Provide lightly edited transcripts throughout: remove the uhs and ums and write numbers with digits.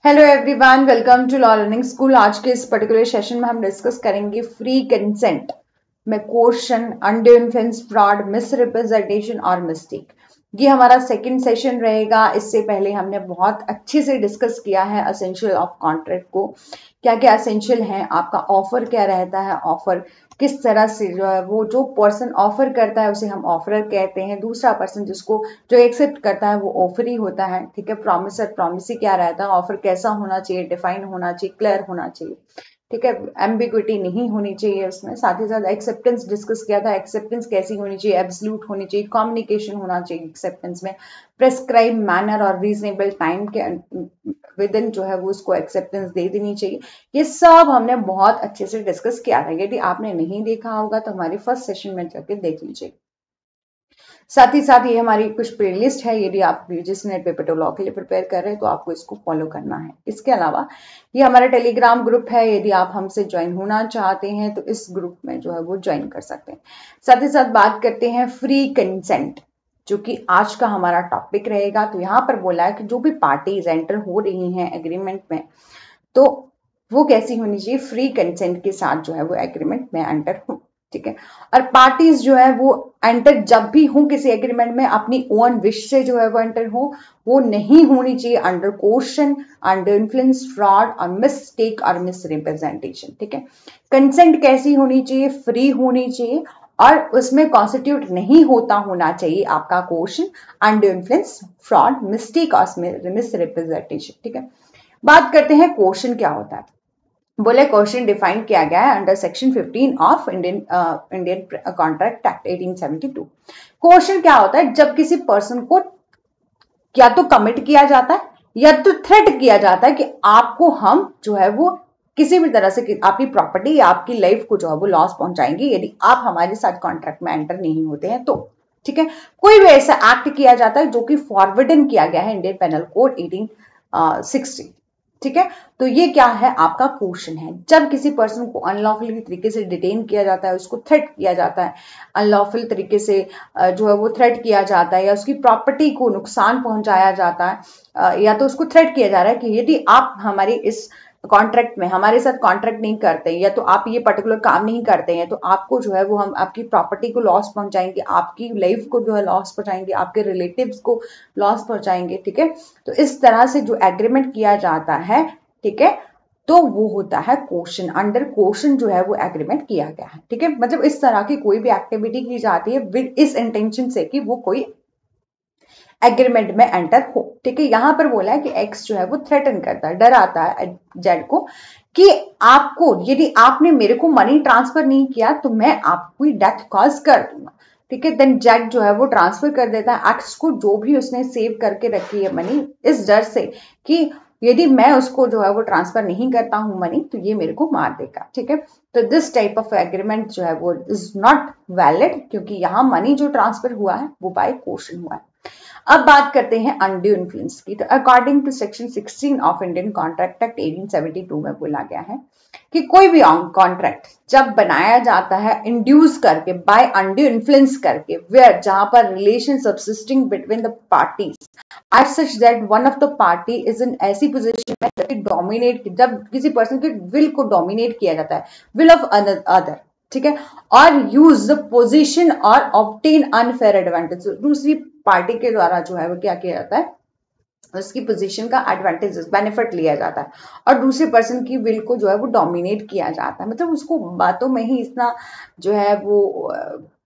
Hello everyone, welcome to law learning school. आज के इस पर्टिकुलर सेशन में हम डिस्कस करेंगे फ्री कंसेंट में question, undue influence, fraud, misrepresentation और मिस्टेक। ये हमारा सेकंड सेशन रहेगा। इससे पहले हमने बहुत अच्छे से डिस्कस किया है असेंशियल ऑफ कॉन्ट्रैक्ट को, क्या क्या असेंशियल है, आपका ऑफर क्या रहता है, ऑफर किस तरह से जो है वो जो पर्सन ऑफर करता है उसे हम ऑफरर कहते हैं, दूसरा पर्सन जिसको जो एक्सेप्ट करता है वो ऑफरी होता है। ठीक है, प्रॉमिसर प्रॉमिसी क्या रहता है, ऑफर कैसा होना चाहिए, डिफाइन होना चाहिए, क्लियर होना चाहिए। ठीक है, एम्बिग्विटी नहीं होनी चाहिए उसमें। साथ ही साथ एक्सेप्टेंस डिस्कस किया था, एक्सेप्टेंस कैसी होनी चाहिए, एब्सोल्यूट होनी चाहिए, कम्युनिकेशन होना चाहिए एक्सेप्टेंस में, प्रेस्क्राइब मैनर और रीजनेबल टाइम के विद इन जो है वो उसको एक्सेप्टेंस दे देनी चाहिए। ये सब हमने बहुत अच्छे से डिस्कस किया था। यदि आपने नहीं देखा होगा तो हमारे फर्स्ट सेशन में जाके देख लीजिए। साथ ही साथ ये हमारी कुछ प्लेलिस्ट है, यदि आप UGC net paper two law के लिए प्रिपेयर कर रहे हैं तो आपको इसको फॉलो करना है। इसके अलावा ये हमारा टेलीग्राम ग्रुप है, यदि आप हमसे ज्वाइन होना चाहते हैं तो इस ग्रुप में जो है वो ज्वाइन कर सकते हैं। साथ ही साथ बात करते हैं फ्री कंसेंट, जो कि आज का हमारा टॉपिक रहेगा। तो यहाँ पर बोला है कि जो भी पार्टीज एंटर हो रही हैं एग्रीमेंट में, तो वो कैसी होनी चाहिए, फ्री कंसेंट के साथ जो है वो एग्रीमेंट में एंटर हो। ठीक है, और पार्टीज जो है वो एंटर जब भी हो किसी एग्रीमेंट में अपनी ओन विश से जो है वो एंटर हो, वो नहीं होनी चाहिए under question, under influence, fraud और मिस्टेक और मिसरिप्रेजेंटेशन। ठीक है, कंसेंट कैसी होनी चाहिए, फ्री होनी चाहिए और उसमें कॉन्स्टिट्यूट नहीं होना चाहिए आपका question under influence, fraud, mistake और मिसरिप्रेजेंटेशन। ठीक है, बात करते हैं क्वेश्चन क्या होता है। बोले क्वेश्चन डिफाइन किया गया है under section 15 of Indian contract act 1872। Question क्या होता है, जब किसी पर्सन को या तो कमिट किया जाता है या तो थ्रेट किया जाता है कि आपको हम जो है वो किसी भी तरह से आपकी प्रॉपर्टी या आपकी लाइफ को जो है वो लॉस पहुंचाएंगे यदि आप हमारे साथ कॉन्ट्रैक्ट में एंटर नहीं होते हैं तो। ठीक है, कोई भी ऐसा एक्ट किया जाता है जो कि फॉरवर्डन किया गया है इंडियन पेनल कोड 1860। ठीक है, तो ये क्या है, आपका क्वेश्चन है। जब किसी पर्सन को अनलॉफुली तरीके से डिटेन किया जाता है, उसको थ्रेट किया जाता है, अनलॉफुल तरीके से जो है वो थ्रेट किया जाता है या उसकी प्रॉपर्टी को नुकसान पहुंचाया जाता है, या तो उसको थ्रेट किया जा रहा है कि यदि आप हमारी इस कॉन्ट्रैक्ट में हमारे साथ कॉन्ट्रैक्ट नहीं करते या तो आप ये पर्टिकुलर काम नहीं करते हैं तो आपको जो है वो हम आपकी प्रॉपर्टी को लॉस पहुंचाएंगे, आपकी लाइफ को जो है लॉस पहुंचाएंगे, आपके रिलेटिव्स को लॉस पहुंचाएंगे। ठीक है, तो इस तरह से जो एग्रीमेंट किया जाता है, ठीक है, तो वो होता है क्वेश्चन। अंडर क्वेश्चन जो है वो एग्रीमेंट किया गया है। ठीक है, मतलब इस तरह की कोई भी एक्टिविटी की जाती है विद इस इंटेंशन से कि वो कोई एग्रीमेंट में एंटर हो। ठीक है, यहां पर बोला है कि एक्स जो है वो थ्रेटन करता है, डराता है जेड को कि आपको यदि आपने मेरे को मनी ट्रांसफर नहीं किया तो मैं आपको डेथ कॉज कर दूंगा। ठीक है, देन जेड जो है वो ट्रांसफर कर देता है एक्स को जो भी उसने सेव करके रखी है मनी, इस डर से कि यदि मैं उसको जो है वो ट्रांसफर नहीं करता हूं मनी तो ये मेरे को मार देगा। ठीक है, तो दिस टाइप ऑफ एग्रीमेंट जो है वो इज नॉट वैलिड, क्योंकि यहां मनी जो ट्रांसफर हुआ है वो बाय क्वेश्चन हुआ है। अब बात करते हैं अनड्यू इन्फ्लुएंस की। तो according to section 16 of Indian contract act 1872 में बोला गया है कि कोई भी कॉन्ट्रैक्ट जब बनाया जाता है इंड्यूस करके, बाय अनड्यू इन्फ्लुएंस करके, वेयर जहां पर relation subsisting between the parties as such that one of the party is in ऐसी पोजीशन में डोमिनेट, जब किसी पर्सन के विल को डोमिनेट किया जाता है, विल ऑफ अदर। ठीक है, और यूज द पोजीशन और ऑब्टेन अनफेयर एडवांटेज, दूसरी पार्टी के द्वारा जो है वो क्या किया जाता है, उसकी पोजीशन का एडवांटेज बेनिफिट लिया जाता है और दूसरे पर्सन की विल को जो है वो डोमिनेट किया जाता है। मतलब उसको बातों में ही इतना जो है वो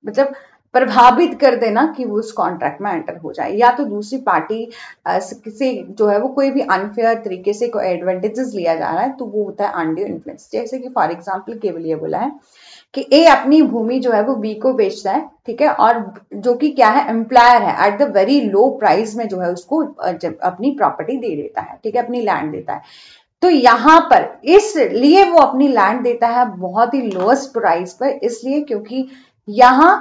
मतलब प्रभावित कर देना कि वो उस कॉन्ट्रैक्ट में एंटर हो जाए, या तो दूसरी पार्टी से जो है वो कोई भी अनफेयर तरीके से कोई एडवांटेजेस लिया जा रहा है तो वो होता है अनड्यू इन्फ्लुएंस। जैसे कि फॉर एग्जांपल केवल ये बोला है कि ए अपनी भूमि जो है वो बी को बेचता है। ठीक है, और जो कि क्या है, एम्प्लॉयर है, at the very low price में जो है उसको अपनी प्रॉपर्टी दे देता है। ठीक है, अपनी लैंड देता है। तो यहां पर इसलिए वो अपनी लैंड देता है बहुत ही लोएस्ट प्राइस पर, इसलिए क्योंकि यहां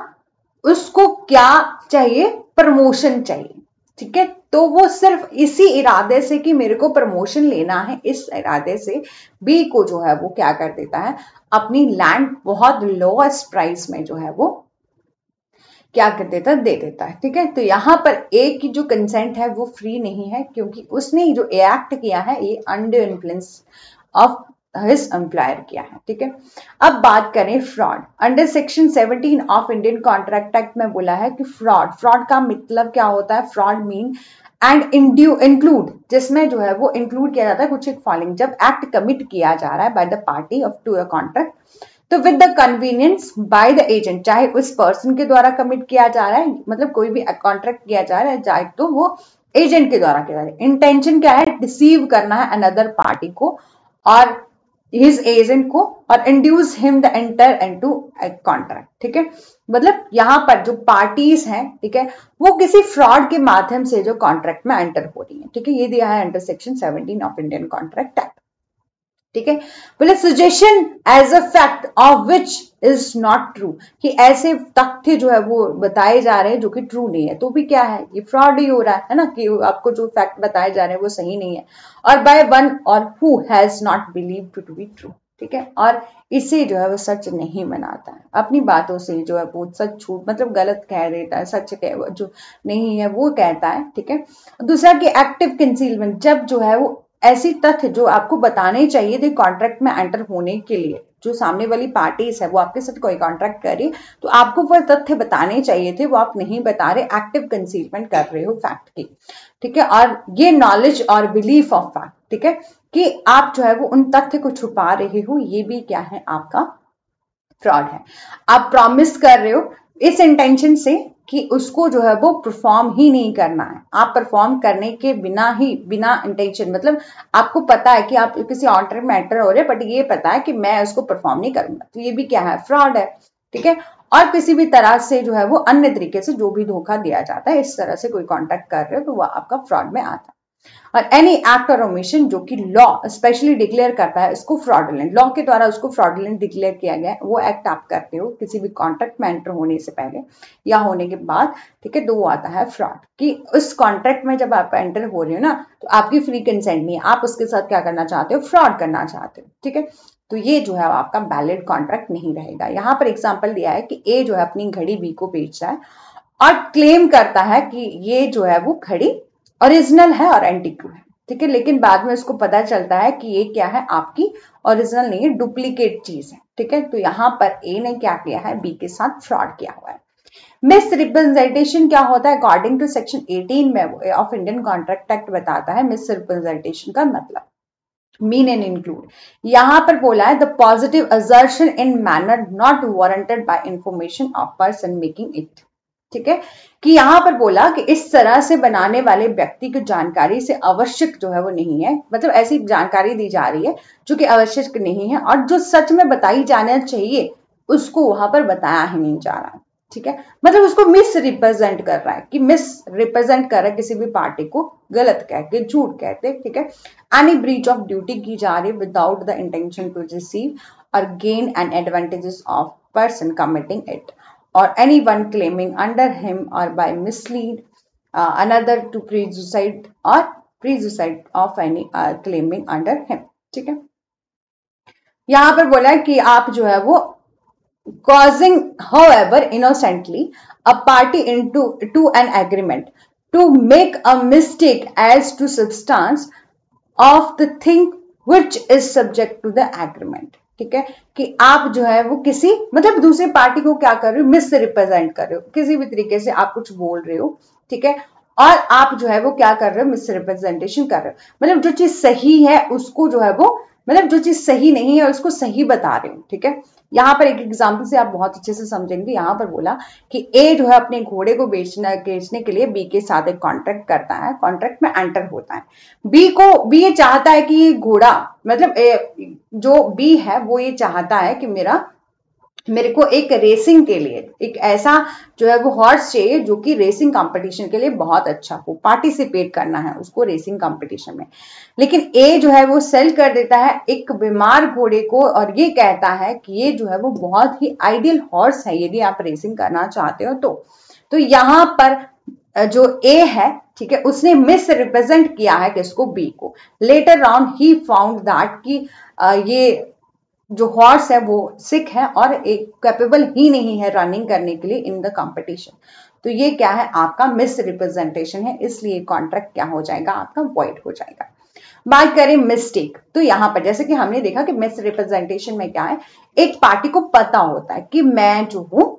उसको क्या चाहिए, प्रमोशन चाहिए। ठीक है, तो वो सिर्फ इसी इरादे से कि मेरे को प्रमोशन लेना है, इस इरादे से बी को जो है वो क्या कर देता है, अपनी लैंड बहुत लोएस्ट प्राइस में जो है वो क्या कर देता है, दे देता है। ठीक है, तो यहाँ पर ए की जो कंसेंट है वो फ्री नहीं है, क्योंकि उसने जो एक्ट किया है ये under influence of his employer किया है। ठीक है, अब बात करें fraud. Under section 17 of Indian contract act में बोला है कि फ्रॉड का मतलब क्या होता है, फ्रॉड मीन एंड इंक्लूड, जिसमें जो है वो इंक्लूड किया जाता है कुछ एक फॉलोइंग, जब एक्ट कमिट किया जा रहा है by the party of to a contract, तो with the convenience by the agent, चाहे उस पर्सन के द्वारा कमिट किया जा रहा है, मतलब कोई भी कॉन्ट्रैक्ट किया जा रहा है, चाहे तो वो एजेंट के द्वारा किया जा रहा है। इंटेंशन क्या है, डिसीव करना है अनदर पार्टी को और हिज एजेंट को, और induce him the enter into a contract. ठीक है, मतलब यहाँ पर जो पार्टीज हैं, ठीक है, वो किसी फ्रॉड के माध्यम से जो कॉन्ट्रैक्ट में एंटर हो रही है। ठीक है, ये दिया है under section 17 of Indian contract act. ठीक है, बोले suggestion as a fact of which is not true, कि ऐसे तथ्य जो है वो बताए जा रहे हैं जो कि ट्रू नहीं है, तो भी क्या है, ये फ्रॉड ही हो रहा है ना, कि आपको जो फैक्ट बताए जा रहे हैं वो सही नहीं है, और बाय वन और who has not believed to be true. ठीक है, और इसे जो है वो सच नहीं मनाता है, अपनी बातों से जो है वो सच झूठ मतलब गलत कह देता है, सच कह जो नहीं है वो कहता है। ठीक है, दूसरा कि एक्टिव कंसीलमेंट, जब जो है वो ऐसी तथ्य जो आपको बताने चाहिए थे कॉन्ट्रैक्ट में एंटर होने के लिए, जो सामने वाली पार्टीज है वो आपके साथ कोई कॉन्ट्रैक्ट कर रही है, तो आपको वो तथ्य बताने चाहिए थे, वो आप नहीं बता रहे, एक्टिव कंसीलमेंट कर रहे हो फैक्ट की। ठीक है, और ये नॉलेज और बिलीफ ऑफ फैक्ट, ठीक है, कि आप जो है वो उन तथ्य को छुपा रहे हो, ये भी क्या है, आपका फ्रॉड है। आप प्रॉमिस कर रहे हो इस इंटेंशन से कि उसको जो है वो परफॉर्म ही नहीं करना है, आप परफॉर्म करने के बिना इंटेंशन, मतलब आपको पता है कि आप किसी ऑर्डर में एंटर हो रहे हैं, बट ये पता है कि मैं उसको परफॉर्म नहीं करूंगा, तो ये भी क्या है, फ्रॉड है। ठीक है, और किसी भी तरह से जो है वो अन्य तरीके से जो भी धोखा दिया जाता है, इस तरह से कोई कॉन्टैक्ट कर रहे हो तो वह आपका फ्रॉड में आता है। और एनी एक्ट और ओमिशन जो कि लॉ स्पेशली डिक्लेयर करता है इसको फ्रॉडुलेंट, लॉ के द्वारा उसको फ्रॉडुलेंट डिक्लेयर किया गया है, वो एक्ट आप करते हो किसी भी कॉन्ट्रैक्ट में एंटर होने से पहले या होने के बाद। ठीक है, तो वो आता है फ्रॉड, कि उस कॉन्ट्रैक्ट में जब आप एंटर हो रहे हो ना, तो आपकी फ्री कंसेंट नहीं है, आप उसके साथ क्या करना चाहते हो, फ्रॉड करना चाहते हो। ठीक है, तो ये जो है आपका वैलिड कॉन्ट्रैक्ट नहीं रहेगा। यहाँ पर एग्जाम्पल दिया है कि ए जो है अपनी घड़ी बी को बेचता है और क्लेम करता है कि ये जो है वो घड़ी ओरिजिनल है और एंटीक है। ठीक है, लेकिन बाद में उसको पता चलता है कि ये क्या है, आपकी ओरिजिनल नहीं है, डुप्लीकेट चीज है। ठीक है, तो यहाँ पर ए ने क्या किया है, बी के साथ फ्रॉड किया हुआ है। मिस रिप्रेजेंटेशन क्या होता है, अकॉर्डिंग टू सेक्शन 18 में ऑफ इंडियन कॉन्ट्रैक्ट एक्ट बताता है मिस रिप्रेजेंटेशन का मतलब मीन एंड इंक्लूड। यहां पर बोला है the positive assertion in manner not warranted bye information of person making it. ठीक है, कि यहां पर बोला कि इस तरह से बनाने वाले व्यक्ति की जानकारी से आवश्यक जो है वो नहीं है, मतलब ऐसी जानकारी दी जा रही है जो कि आवश्यक नहीं है, और जो सच में बताई जाना चाहिए उसको वहां पर बताया ही नहीं जा रहा। ठीक है, मतलब उसको मिस रिप्रेजेंट कर रहा है, कि मिस रिप्रेजेंट कर रहा है किसी भी पार्टी को, गलत कह के, झूठ कहते। ठीक है, एनी ब्रीच ऑफ ड्यूटी की जा रही है without the intention to receive और gain and advantages of person committing it, or anyone claiming under him or by mislead another to prejudice of any claiming under him। ठीक है, यहां पर बोला है कि आप जो है वो causing however innocently a party to an agreement to make a mistake as to substance of the thing which is subject to the agreement। ठीक है, कि आप जो है वो किसी मतलब दूसरी पार्टी को क्या कर रहे हो, मिस रिप्रेजेंट कर रहे हो, किसी भी तरीके से आप कुछ बोल रहे हो। ठीक है, और आप जो है वो क्या कर रहे हो, मिस रिप्रेजेंटेशन कर रहे हो, मतलब जो चीज सही है उसको जो है वो, मतलब जो चीज सही नहीं है उसको सही बता रहे हो। ठीक है, यहाँ पर एक एग्जाम्पल से आप बहुत अच्छे से समझेंगे। यहाँ पर बोला कि ए जो है अपने घोड़े को बेचने के लिए बी के साथ एक कॉन्ट्रैक्ट करता है, कॉन्ट्रैक्ट में एंटर होता है। बी ये चाहता है कि ये घोड़ा, मतलब जो बी है वो ये चाहता है कि मेरे को एक रेसिंग के लिए एक ऐसा जो है वो हॉर्स चाहिए जो कि रेसिंग कंपटीशन के लिए बहुत अच्छा हो, पार्टिसिपेट करना है उसको रेसिंग कंपटीशन में। लेकिन ए जो है वो सेल कर देता है एक बीमार घोड़े को, और ये कहता है कि ये जो है वो बहुत ही आइडियल हॉर्स है यदि आप रेसिंग करना चाहते हो तो यहाँ पर जो ए है, ठीक है, उसने मिस रिप्रेजेंट किया है किसको, बी को। Later on he found that कि ये जो हॉर्स है वो सिक है और एक कैपेबल ही नहीं है रनिंग करने के लिए इन द कंपटीशन। तो ये क्या है, आपका मिस रिप्रेजेंटेशन है, इसलिए कॉन्ट्रैक्ट क्या हो जाएगा, आपका वॉइड हो जाएगा। बात करें मिस्टेक, तो यहां पर जैसे कि हमने देखा कि मिस रिप्रेजेंटेशन में क्या है, एक पार्टी को पता होता है कि मैं जो हूं,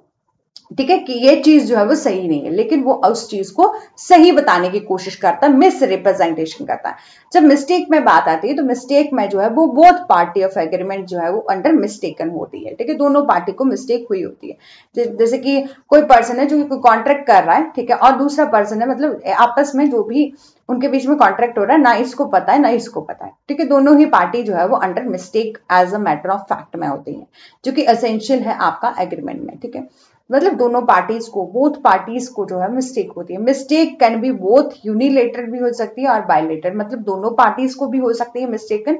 ठीक है, कि ये चीज जो है वो सही नहीं है, लेकिन वो उस चीज को सही बताने की कोशिश करता है, मिस रिप्रेजेंटेशन करता है। जब मिस्टेक में बात आती है तो मिस्टेक में जो है वो बोथ पार्टी ऑफ एग्रीमेंट जो है वो अंडर मिस्टेकन होती है, ठीक है, दोनों पार्टी को मिस्टेक हुई होती है। जैसे कि कोई पर्सन है जो कोई कॉन्ट्रैक्ट कर रहा है, ठीक है, और दूसरा पर्सन है, मतलब आपस में जो भी उनके बीच में कॉन्ट्रैक्ट हो रहा है, ना इसको पता है ना इसको पता है, ठीक है, दोनों ही पार्टी जो है वो under mistake as a matter of fact में होती है, जो कि एसेंशियल है आपका एग्रीमेंट में, ठीक है। मतलब दोनों पार्टीज को, बोथ पार्टीज को जो है मिस्टेक होती है। Mistake can be both unilateral भी हो सकती है और बायलेटरल, मतलब दोनों पार्टीज को भी हो सकती है मिस्टेकन,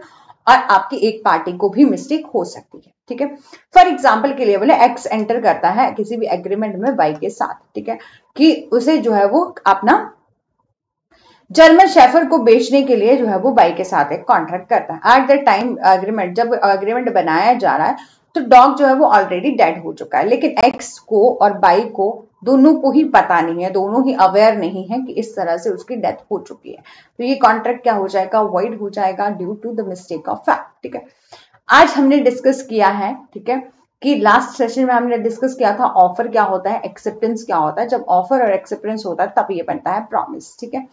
और आपकी एक पार्टी को भी मिस्टेक हो सकती है, ठीक है। फॉर एग्जाम्पल के लिए बोले एक्स एंटर करता है किसी भी एग्रीमेंट में वाई के साथ, ठीक है, कि उसे जो है वो अपना जर्मन शेफर को बेचने के लिए जो है वो बाई के साथ एक कॉन्ट्रैक्ट करता है। एट द टाइम एग्रीमेंट, जब एग्रीमेंट बनाया जा रहा है तो डॉग जो है वो ऑलरेडी डेड हो चुका है, लेकिन एक्स को और बाई को दोनों को ही पता नहीं है, दोनों ही अवेयर नहीं है कि इस तरह से उसकी डेथ हो चुकी है। तो ये कॉन्ट्रैक्ट क्या हो जाएगा, वॉइड हो जाएगा due to the mistake of fact, ठीक है। आज हमने डिस्कस किया है, ठीक है, कि लास्ट सेशन में हमने डिस्कस किया था ऑफर क्या होता है, एक्सेप्टेंस क्या होता है। जब ऑफर और एक्सेप्टेंस होता है तब ये बनता है प्रॉमिस, ठीक है।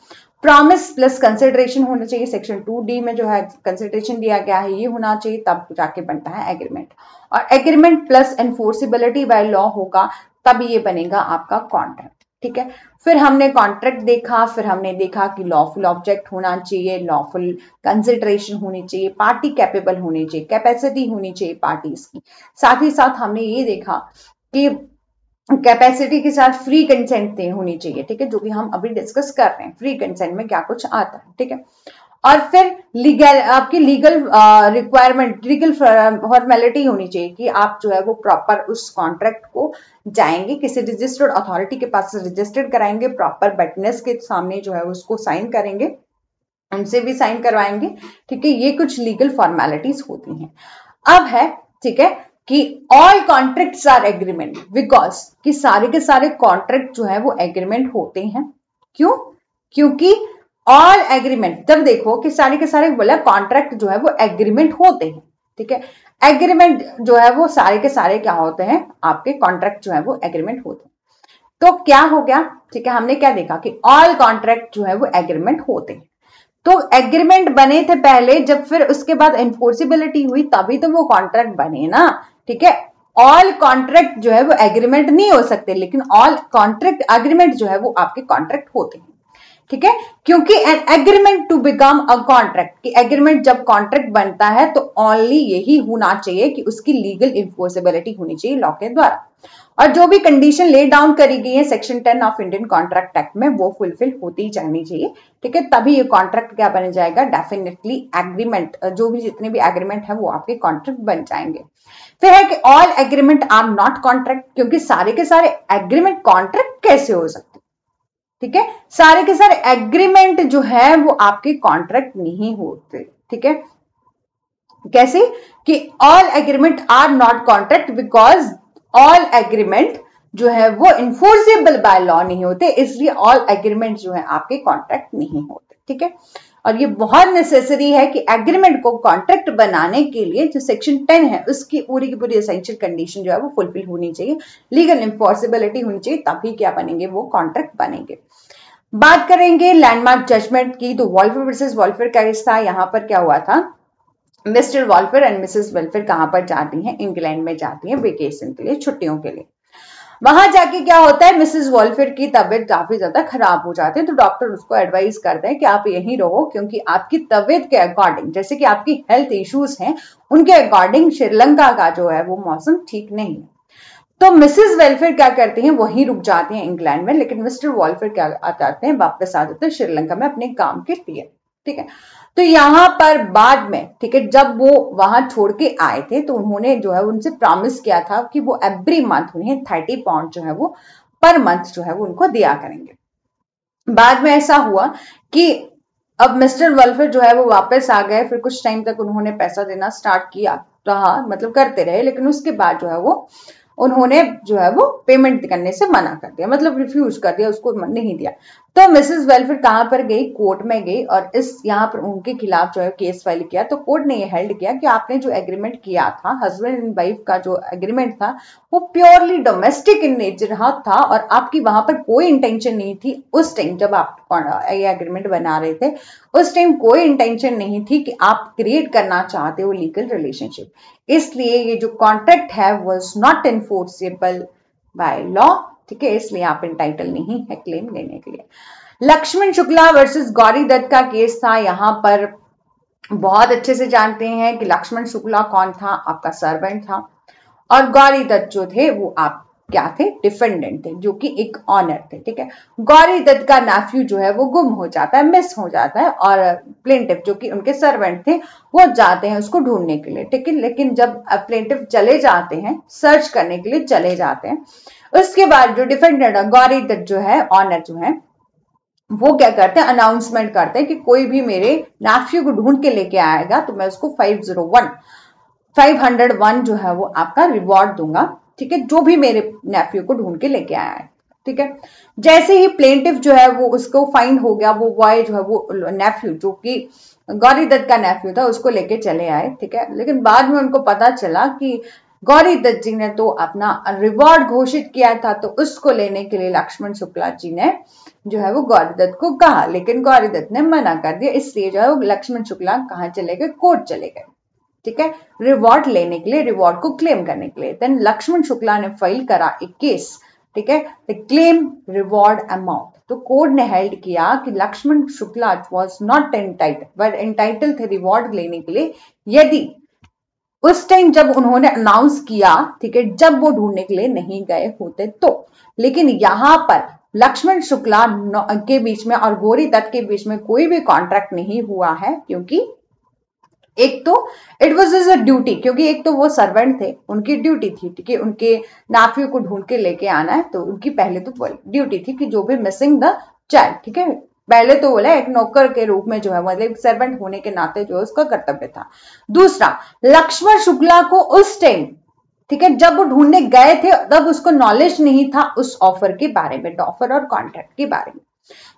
प्रॉमिस प्लस कंसिडरेशन होना चाहिए, सेक्शन 2D में जो है कंसिडरेशन दिया गया है ये होना चाहिए, तब जाके बनता है एग्रीमेंट। और agreement plus enforceability by law होगा, तब ये बनेगा आपका कॉन्ट्रैक्ट, ठीक है। फिर हमने कॉन्ट्रैक्ट देखा, फिर हमने देखा कि लॉफुल ऑब्जेक्ट होना चाहिए, लॉफुल कंसिडरेशन होनी चाहिए, पार्टी कैपेबल होनी चाहिए, कैपेसिटी होनी चाहिए पार्टीज की। साथ ही साथ हमने ये देखा कि कैपेसिटी के साथ फ्री कंसेंट होनी चाहिए, ठीक है, जो कि हम अभी डिस्कस कर रहे हैं, फ्री कंसेंट में क्या कुछ आता है, ठीक है। और फिर लीगल, आपकी लीगल रिक्वायरमेंट, लीगल फॉर्मेलिटी होनी चाहिए कि आप जो है वो प्रॉपर उस कॉन्ट्रैक्ट को जाएंगे किसी रजिस्टर्ड अथॉरिटी के पास रजिस्टर्ड कराएंगे, प्रॉपर विटनेस के सामने जो है उसको साइन करेंगे, उनसे भी साइन करवाएंगे, ठीक है। ये कुछ लीगल फॉर्मेलिटीज होती हैं। अब है, ठीक है, कि all contracts are agreement, because कि सारे के सारे कॉन्ट्रैक्ट जो है वो एग्रीमेंट होते हैं। क्यों? क्योंकि ऑल एग्रीमेंट, जब देखो कि सारे के सारे बोला कॉन्ट्रैक्ट जो है वो एग्रीमेंट होते हैं, ठीक है। एग्रीमेंट जो है वो सारे के सारे क्या होते हैं, आपके कॉन्ट्रैक्ट जो है वो एग्रीमेंट होते हैं। तो क्या हो गया, ठीक है, हमने क्या देखा कि ऑल कॉन्ट्रैक्ट जो है वो एग्रीमेंट होते हैं। तो एग्रीमेंट बने थे पहले, जब फिर उसके बाद एनफोर्सिबिलिटी हुई तभी तो वो कॉन्ट्रैक्ट बने ना, ठीक है। ऑल कॉन्ट्रैक्ट जो है वो एग्रीमेंट नहीं हो सकते, लेकिन ऑल कॉन्ट्रैक्ट एग्रीमेंट जो है वो आपके कॉन्ट्रैक्ट होते हैं, ठीक है। क्योंकि an agreement to become a contract, कि एग्रीमेंट जब कॉन्ट्रैक्ट बनता है तो ओनली यही होना चाहिए कि उसकी लीगल इन्फोर्सेबिलिटी होनी चाहिए लॉ के द्वारा, और जो भी कंडीशन ले डाउन करी गई है section 10 of Indian contract act में वो फुलफिल होती जानी चाहिए, ठीक है। तभी ये कॉन्ट्रैक्ट क्या बन जाएगा, डेफिनेटली एग्रीमेंट, जो भी जितने भी एग्रीमेंट है वो आपके कॉन्ट्रैक्ट बन जाएंगे। फिर है कि all agreement are not contract, क्योंकि सारे के सारे एग्रीमेंट कॉन्ट्रैक्ट कैसे हो सकते, ठीक है। सारे के सारे एग्रीमेंट जो है वो आपके कॉन्ट्रैक्ट नहीं होते, ठीक है। कैसे कि all agreement are not contract because all agreement जो है वो इन्फोर्सेबल बाय लॉ नहीं होते, इसलिए ऑल एग्रीमेंट जो है आपके कॉन्ट्रैक्ट नहीं होते, ठीक है। और ये बहुत नेसेसरी है कि एग्रीमेंट को कॉन्ट्रैक्ट बनाने के लिए जो सेक्शन 10 है उसकी पूरी की पूरी एसेंशियल कंडीशन जो है वो फुलफिल होनी चाहिए, लीगल इन्फोर्सेबिलिटी होनी चाहिए, तभी क्या बनेंगे, वो कॉन्ट्रैक्ट बनेंगे। बात करेंगे लैंडमार्क जजमेंट की, तो वॉल्फर वर्सेस वॉल्फर का केस था। यहां पर क्या हुआ था, मिस्टर वॉल्फर एंड मिसेस वॉल्फर कहां पर जाती हैं, इंग्लैंड में जाती हैं वेकेशन के लिए, छुट्टियों के लिए। वहां जाके क्या होता है, मिसेस वॉल्फर की तबीयत काफी ज्यादा खराब हो जाती है, तो डॉक्टर उसको एडवाइस करते हैं कि आप यहीं रहो, क्योंकि आपकी तबीयत के अकॉर्डिंग, जैसे कि आपकी हेल्थ इश्यूज हैं उनके अकॉर्डिंग श्रीलंका का जो है वो मौसम ठीक नहीं है। तो मिसेस वेलफेयर क्या करती हैं, वहीं रुक जाती हैं इंग्लैंड में, लेकिन मिस्टर वॉल्फेयर क्या आ जाते हैं, वापस आ जाते हैं श्रीलंका में अपने काम के लिए, ठीक है। तो यहां पर बाद में, ठीक है, जब वो वहां छोड़ के आए थे तो उन्होंने जो है उनसे प्रॉमिस किया था कि वो एवरी मंथ उन्हें 30 पाउंड जो है वो पर मंथ जो है वो उनको दिया करेंगे। बाद में ऐसा हुआ कि अब मिस्टर वेलफेयर जो है वो वापस आ गए, फिर कुछ टाइम तक उन्होंने पैसा देना स्टार्ट किया रहा, मतलब करते रहे, लेकिन उसके बाद जो है वो उन्होंने जो है वो पेमेंट करने से मना कर दिया, मतलब रिफ्यूज कर दिया, उसको नहीं दिया। तो मिसेस वेलफेयर कहां पर गई, कोर्ट में गई और इस यहाँ पर उनके खिलाफ जो है केस फाइल किया। तो कोर्ट ने ये हेल्ड किया कि आपने जो एग्रीमेंट किया था, हस्बैंड एंड वाइफ का जो एग्रीमेंट था वो प्योरली डोमेस्टिक इन नेचर था और आपकी वहां पर कोई इंटेंशन नहीं थी उस टाइम जब आप ये एग्रीमेंट बना रहे थे, उस टाइम कोई इंटेंशन नहीं थी कि आप क्रिएट करना चाहते हो लीगल रिलेशनशिप। इसलिए ये जो कॉन्ट्रैक्ट है was not enforceable by law, ठीक है, इसलिए आप इंटाइटल नहीं है क्लेम लेने के लिए। लक्ष्मण शुक्ला वर्सेस गौरी दत्त का केस था। यहां पर बहुत अच्छे से जानते हैं कि लक्ष्मण शुक्ला कौन था, आपका सर्वेंट था, और गौरी दत्त जो थे वो आप क्या थे, डिफेंडेंट थे, जो कि एक ऑनर थे, ठीक है। गौरी दत्त का नेफ्यू जो है वो गुम हो जाता है, मिस हो जाता है, और प्लेंटिफ जो कि उनके सर्वेंट थे वो जाते हैं उसको ढूंढने के लिए, ठीक है। लेकिन जब प्लेंटिफ चले जाते हैं, सर्च करने के लिए चले जाते हैं, उसके बाद जो डिफेंडेंट गौरी दत्त जो है, ऑनर जो है, वो क्या करते हैं, अनाउंसमेंट करते हैं कि कोई भी मेरे नेफ्यू को ढूंढ के लेके आएगा तो मैं उसको 501 जो है वो आपका रिवॉर्ड दूंगा, ठीक है, जो भी मेरे नेफ्यू को ढूंढ के लेके आया है, ठीक है। जैसे ही प्लेंटिफ जो है वो उसको फाइंड हो गया, वो बॉय जो है वो नेफ्यू जो कि गौरी दत्त का नेफ्यू था उसको लेके चले आए, ठीक है। लेकिन बाद में उनको पता चला कि गौरी दत्त जी ने तो अपना रिवॉर्ड घोषित किया था, तो उसको लेने के लिए लक्ष्मण शुक्ला जी ने जो है वो गौरी दत्त को कहा, लेकिन गौरी दत्त ने मना कर दिया। इसलिए जो है वो लक्ष्मण शुक्ला कहाँ चले गए, कोर्ट चले गए, ठीक है, रिवॉर्ड लेने के लिए, रिवॉर्ड को क्लेम करने के लिए। देन लक्ष्मण शुक्ला ने फाइल करा एक केस, ठीक है, द क्लेम रिवॉर्ड अमाउंट। तो कोर्ट ने हेल्ड किया कि Lakshman Shukla was not entitled, but entitle थे रिवॉर्ड लेने के लिए यदि उस टाइम जब उन्होंने अनाउंस किया, ठीक है, जब वो ढूंढने के लिए नहीं गए होते तो। लेकिन यहां पर लक्ष्मण शुक्ला के बीच में और गौरी दत्त के बीच में कोई भी कॉन्ट्रैक्ट नहीं हुआ है, क्योंकि एक तो it was is a duty, क्योंकि एक तो वो सर्वेंट थे, उनकी ड्यूटी थी, ठीक है, उनके नाफियों को ढूंढ के लेके आना है, तो उनकी पहले तो ड्यूटी थी कि जो भी मिसिंग द चाइल्ड, ठीक है, पहले तो बोला एक नौकर के रूप में जो है, मतलब सर्वेंट होने के नाते जो है उसका कर्तव्य था। दूसरा, लक्ष्मण शुक्ला को उस टाइम, ठीक है, जब वो ढूंढने गए थे तब उसको नॉलेज नहीं था उस ऑफर के बारे में, ऑफर और कॉन्ट्रैक्ट के बारे में।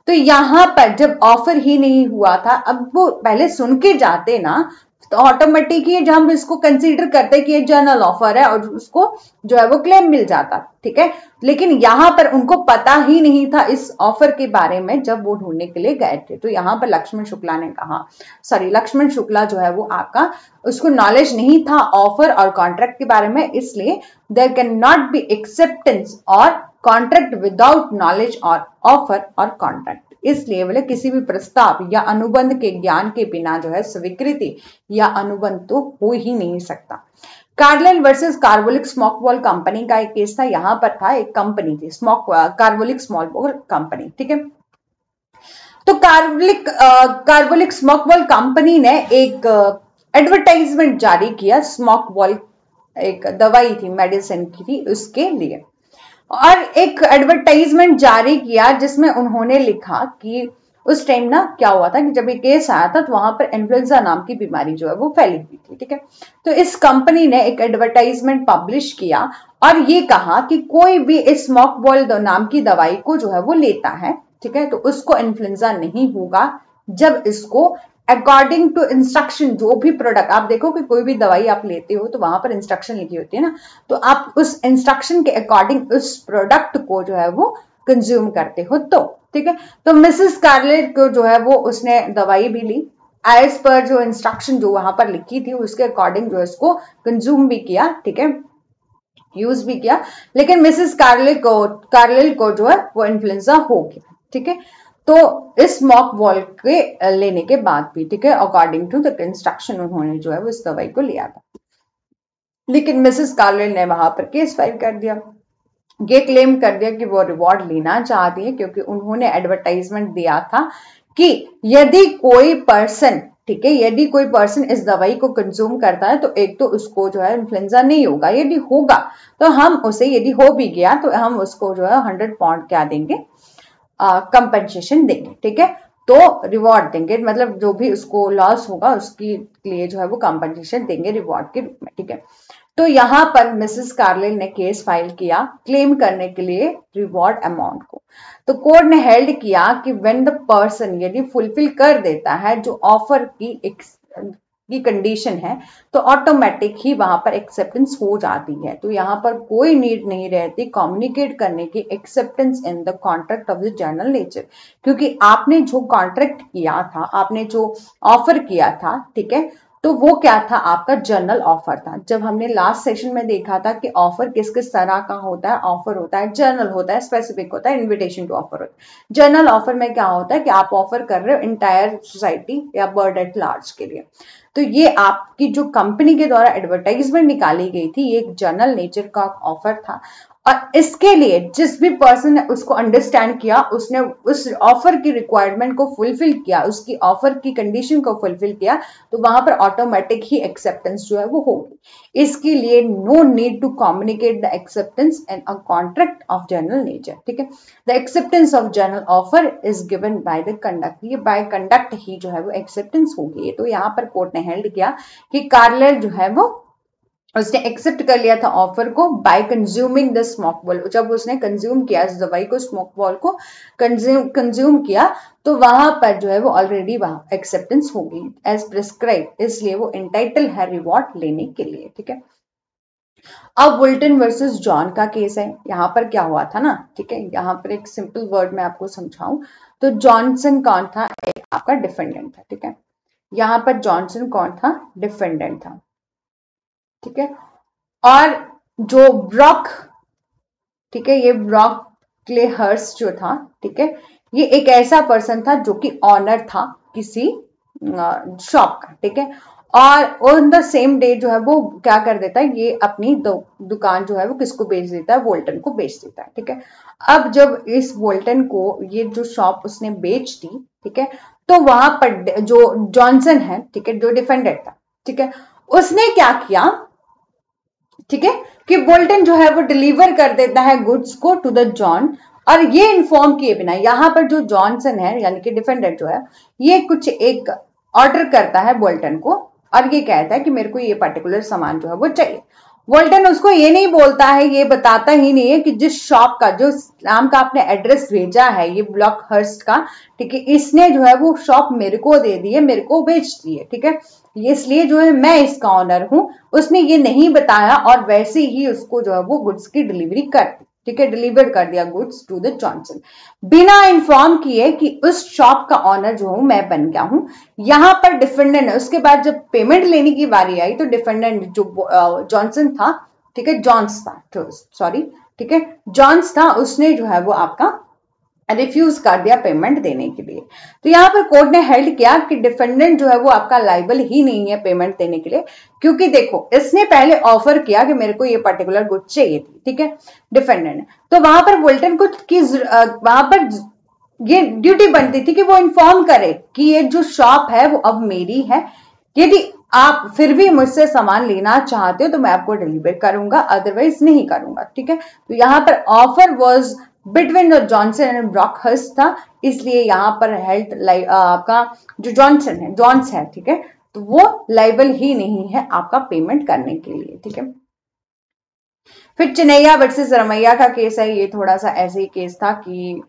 तो यहां पर जब ऑफर ही नहीं हुआ था, अब वो पहले सुन के जाते ना, तो ऑटोमेटिकली जब हम इसको कंसीडर करते हैं कि ये जर्नल ऑफर है और उसको जो है वो क्लेम मिल जाता, ठीक है। लेकिन यहां पर उनको पता ही नहीं था इस ऑफर के बारे में जब वो ढूंढने के लिए गए थे। तो यहां पर लक्ष्मण शुक्ला ने कहा, लक्ष्मण शुक्ला जो है वो आपका, उसको नॉलेज नहीं था ऑफर और कॉन्ट्रैक्ट के बारे में, इसलिए there can not be acceptance और कॉन्ट्रैक्ट विदाउट नॉलेज और ऑफर और कॉन्ट्रैक्ट। इसलिए बोले किसी भी प्रस्ताव या अनुबंध के ज्ञान के बिना जो है स्वीकृति या अनुबंध तो हो ही नहीं सकता। कार्लेल versus carbolic smoke ball company का एक केस था। यहां पर था, एक कंपनी थी कार्बोलिक स्मॉल बॉल कंपनी, ठीक है। तो कार्बोलिक स्मोक बॉल कंपनी ने एक एडवर्टाइजमेंट जारी किया, स्मोक बॉल एक दवाई थी, मेडिसिन की थी, उसके लिए, और एक एडवर्टाइजमेंट जारी किया जिसमें उन्होंने लिखा कि उस टाइम ना क्या हुआ था कि जब ये केस आया था तो वहां पर इन्फ्लुएंजा नाम की बीमारी जो है वो फैली हुई थी, ठीक है। तो इस कंपनी ने एक एडवर्टाइजमेंट पब्लिश किया और ये कहा कि कोई भी इस स्मोक बॉल नाम की दवाई को जो है वो लेता है, ठीक है, तो उसको इन्फ्लुएंजा नहीं होगा जब इसको अकॉर्डिंग टू इंस्ट्रक्शन, जो भी प्रोडक्ट आप देखो कि कोई भी दवाई आप लेते हो तो वहां पर इंस्ट्रक्शन लिखी होती है ना, तो आप उस इंस्ट्रक्शन के अकॉर्डिंग उस प्रोडक्ट को जो है वो कंज्यूम करते हो, तो ठीक है। तो मिसेस कार्लेट को जो है वो उसने दवाई भी ली एज पर जो इंस्ट्रक्शन जो वहां पर लिखी थी उसके अकॉर्डिंग जो इसको कंज्यूम भी किया, ठीक है, यूज भी किया। लेकिन मिसेस कार्लेट को जो है वो इन्फ्लुएंजा हो गया, ठीक है। तो इस स्मोक बॉल के लेने के बाद भी, ठीक है, अकॉर्डिंग टू द इंस्ट्रक्शन उन्होंने जो है वो इस दवाई को लिया था। लेकिन मिसेस कार्लेट ने वहां पर केस फाइल कर दिया, ये क्लेम कर दिया कि वो रिवॉर्ड लेना चाहती है क्योंकि उन्होंने एडवर्टाइजमेंट दिया था कि यदि कोई पर्सन, ठीक है, यदि कोई पर्सन इस दवाई को कंज्यूम करता है तो एक तो उसको जो है इन्फ्लुएंजा नहीं होगा, यदि होगा तो हम उसे, यदि हो भी गया तो हम उसको जो है 100 पाउंड क्या देंगे, कंपनसेशन देंगे, ठीक है। तो रिवॉर्ड देंगे, मतलब जो भी उसको लॉस होगा उसके लिए जो है वो कंपनसेशन देंगे रिवॉर्ड के रूप में, ठीक है। तो यहां पर मिसेस कार्लिन ने केस फाइल किया क्लेम करने के लिए रिवॉर्ड अमाउंट को। तो कोर्ट ने हेल्ड किया कि व्हेन द पर्सन यदि फुलफिल कर देता है जो ऑफर की कंडीशन है, तो ऑटोमेटिक ही वहां पर एक्सेप्टेंस हो जाती है। तो यहां पर कोई नीड नहीं रहती कम्युनिकेट करने की acceptance in the contract of the general nature, क्योंकि आपने जो कॉन्ट्रैक्ट किया था, आपने जो ऑफर किया था, ठीक है, तो वो क्या था, आपका जनरल ऑफर था। जब हमने लास्ट सेशन में देखा था कि ऑफर किस किस तरह का होता है, ऑफर होता है जनरल होता है, स्पेसिफिक होता है, इन्विटेशन टू ऑफर होता है। जनरल ऑफर में क्या होता है कि आप ऑफर कर रहे हो इंटायर सोसाइटी या बर्ड एट लार्ज के लिए। तो ये आपकी जो कंपनी के द्वारा एडवर्टाइजमेंट निकाली गई थी, ये एक जनरल नेचर का ऑफर था, और इसके लिए जिस भी पर्सन ने उसको अंडरस्टैंड किया, उसने उस ऑफर की रिक्वायरमेंट को फुलफिल किया, उसकी ऑफर की कंडीशन को फुलफिल किया, तो वहां पर ऑटोमेटिक ही एक्सेप्टेंस जो है वो होगी। इसके लिए no need to communicate the acceptance in a contract of general nature, ठीक है। The acceptance of general offer is given by the conduct, ये बाय कंडक्ट ही जो है वो एक्सेप्टेंस होगी। तो यहाँ पर कोर्ट ने हेल्ड किया कि कार्लेर जो है वो उसने एक्सेप्ट कर लिया था ऑफर को bye consuming the smoke ball. जब उसने कंज्यूम किया इस दवाई को, स्मोक बॉल को कंज्यूम किया, तो वहां पर जो है वो ऑलरेडी वहां एक्सेप्टेंस हो गई एज प्रिस्क्राइब, इसलिए वो एंटाइटल है रिवॉर्ड लेने के लिए, ठीक है। अब वुल्टन वर्सेस जॉन का केस है। यहां पर क्या हुआ था ना, ठीक है, यहां पर एक सिंपल वर्ड में आपको समझाऊं तो जॉनसन कौन था, आपका डिफेंडेंट था, ठीक है। यहां पर जॉनसन कौन था, डिफेंडेंट था, ठीक है। और जो ब्रॉक, ठीक है, ये ब्रॉक क्लेहर्स जो था, ठीक है, ये एक ऐसा पर्सन था जो कि ऑनर था किसी शॉप का, ठीक है। और ऑन द सेम डे जो है वो क्या कर देता है, ये अपनी दुकान जो है वो किसको बेच देता है, वोल्टन को बेच देता है, ठीक है। अब जब इस वोल्टन को ये जो शॉप उसने बेच दी, ठीक है, तो वहां पर जो जॉनसन है, ठीक है, जो डिफेंडेंट था, ठीक है, उसने क्या किया, ठीक है, कि बोल्टन जो है वो डिलीवर कर देता है गुड्स को टू द जॉन, और ये इन्फॉर्म किए बिना, यहां पर जो जॉनसन है यानी कि डिफेंडेंट जो है, ये कुछ एक ऑर्डर करता है बोल्टन को, और ये कहता है कि मेरे को ये पर्टिकुलर सामान जो है वो चाहिए। वोल्टन उसको ये नहीं बोलता है, ये बताता ही नहीं है कि जिस शॉप का, जो नाम का आपने एड्रेस भेजा है, ये ब्लॉक हर्स्ट का, ठीक है, इसने जो है वो शॉप मेरे को दे दी है, मेरे को बेच दी है, ठीक है, इसलिए जो है मैं इसका ऑनर हूं। उसने ये नहीं बताया और वैसे ही उसको जो है वो गुड्स की डिलीवरी कर दी, ठीक है, डिलीवर कर दिया गुड्स टू द जॉनसन, बिना इन्फॉर्म किए कि उस शॉप का ऑनर जो हूं मैं बन गया हूं। यहां पर डिफेंडेंट है, उसके बाद जब पेमेंट लेने की बारी आई तो डिफेंडेंट जो जॉनसन था, ठीक है, जॉन्स था, सॉरी, ठीक है, जॉन्स था, उसने जो है वो आपका रिफ्यूज कर दिया पेमेंट देने के लिए। तो यहां पर कोर्ट ने हेल्ड किया कि डिफेंडेंट जो है वो आपका लाइबल ही नहीं है पेमेंट देने के लिए, क्योंकि देखो इसने पहले ऑफर किया कि मेरे को ये पर्टिकुलर गुड चाहिए थी, ठीक है, डिफेंडेंट। तो वहां पर वोल्टन को वहां पर ये ड्यूटी बनती थी कि वो इन्फॉर्म करे कि ये जो शॉप है वो अब मेरी है, यदि आप फिर भी मुझसे सामान लेना चाहते हो तो मैं आपको डिलीवर करूंगा, अदरवाइज नहीं करूंगा, ठीक है। तो यहां पर offer was between the Johnson and Brockhurst था, इसलिए यहां पर हेल्थ आपका जो जॉनसन है, जॉन्स है, ठीक है, तो वो लाइबल ही नहीं है आपका पेमेंट करने के लिए, ठीक है। फिर चिनैया वर्सेस रमैया का केस है। ये थोड़ा सा ऐसे ही केस था कि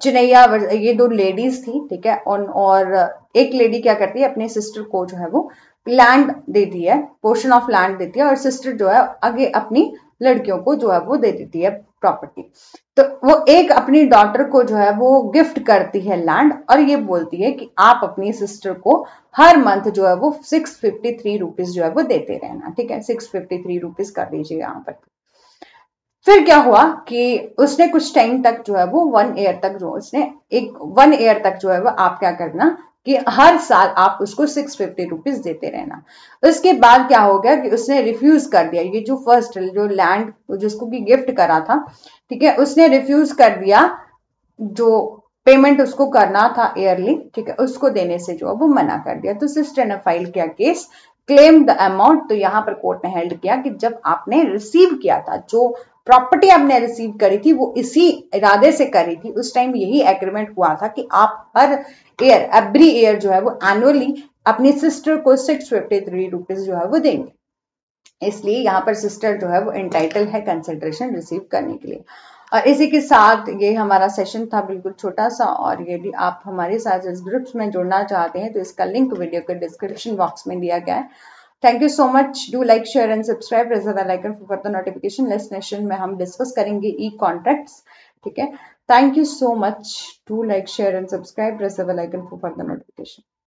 चिनैया, ये दो लेडीज थी, ठीक है, और एक लेडी क्या करती है, अपने सिस्टर को जो है वो लैंड देती है, पोर्शन ऑफ लैंड देती है, और सिस्टर जो है आगे अपनी लड़कियों को जो है वो दे देती है प्रॉपर्टी। तो वो एक अपनी डॉटर को जो है वो गिफ्ट करती है लैंड, और ये बोलती है कि आप अपनी सिस्टर को हर मंथ जो है वो 653 रुपीज जो है वो देते रहना, ठीक है, 653 रुपीज कर दीजिए यहाँ पर। फिर क्या हुआ कि उसने कुछ टाइम तक जो है वो 1 ईयर तक जो उसने 1 ईयर तक जो है वो आप क्या करना कि हर साल आप उसको 650 रुपीज देते रहना। उसके बाद क्या हो गया कि उसने रिफ्यूज कर दिया, ये जो फर्स्ट जो लैंड जिसको भी गिफ्ट करा था, ठीक है, उसने रिफ्यूज कर दिया, जो पेमेंट उसको करना था ईयरली, ठीक है, उसको देने से जो वो मना कर दिया। तो सिस्टर ने फाइल किया केस, क्लेम द अमाउंट। तो यहां पर कोर्ट ने हेल्ड किया कि जब आपने रिसीव किया था, जो प्रॉपर्टी आपने रिसीव करी थी वो इसी इरादे से करी थी, उस टाइम यही एग्रीमेंट हुआ था कि आप हर ईयर एवरी ईयर जो है वो एनुअली अपनी सिस्टर को 653 रुपीज जो है वो देंगे, इसलिए यहाँ पर सिस्टर जो है वो एंटाइटल है कंसिडरेशन रिसीव करने के लिए। और इसी के साथ ये हमारा सेशन था बिल्कुल छोटा सा, और यदि आप हमारे साथ इस ग्रुप्स में जुड़ना चाहते हैं तो इसका लिंक वीडियो के डिस्क्रिप्शन बॉक्स में दिया गया है। Thank you so much, do like share and subscribe, press the bell icon for further notification. Next session में हम डिस्कस करेंगे ई कॉन्ट्रैक्ट्स, ठीक है। Thank you so much, do like share and subscribe, press the bell icon for further notification.